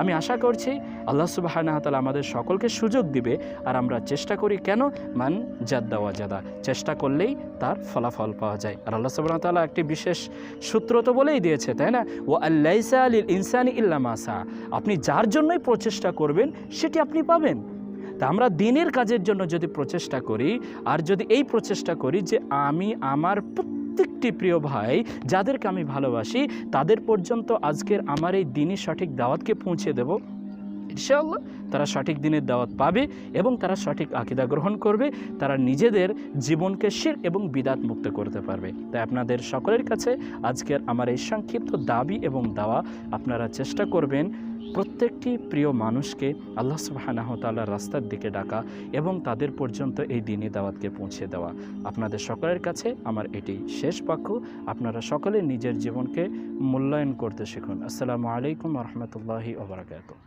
আমি আশা করছি আল্লাহ সুবহানাহু ওয়া তাআলা আমাদের সকলকে সুযোগ দিবে, আর আমরা চেষ্টা করি কেন, মান জাদ্দা ওয়াজাদা, চেষ্টা করলেই তার ফলাফল পাওয়া যায়। আর আল্লাহ সুবহানাহু ওয়া তাআলা একটি বিশেষ সূত্র তো বলেই দিয়েছে, তাই না, ওয়া আল্লাইসা লিল ইনসানি ইল্লা মা সা, আপনি যার জন্যই প্রচেষ্টা করবেন সেটি আপনি পাবেন। তা আমরা দিনের কাজের জন্য যদি প্রচেষ্টা করি, আর যদি এই প্রচেষ্টা করি যে আমি আমার প্রত্যেকটি প্রিয় ভাই যাদেরকে আমি ভালোবাসি তাদের পর্যন্ত আজকের আমার এই দিনই সঠিক দাওয়াতকে পৌঁছে দেব, ইনশাআল্লাহ তারা সঠিক দিনের দাওয়াত পাবে এবং তারা সঠিক আকীদা গ্রহণ করবে, তারা নিজেদের জীবনকে শিরক এবং বিদআত মুক্ত করতে পারবে। তাই আপনাদের সকলের কাছে আজকের আমার এই সংক্ষিপ্ত দাবি এবং দাওয়া, আপনারা চেষ্টা করবেন প্রত্যেকটি প্রিয় মানুষকে আল্লাহ সুবহানাহু ওয়া তাআলার রাস্তার দিকে ডাকা এবং তাদের পর্যন্ত এই দ্বীনি দাওয়াতকে পৌঁছে দেওয়া। আপনাদের সকলের কাছে আমার এটি শেষ বাক্য, আপনারা সকলে নিজের জীবনকে মূল্যায়ন করতে শিখুন। আসসালামু আলাইকুম ওয়া রাহমাতুল্লাহি ওয়া বারাকাতুহু।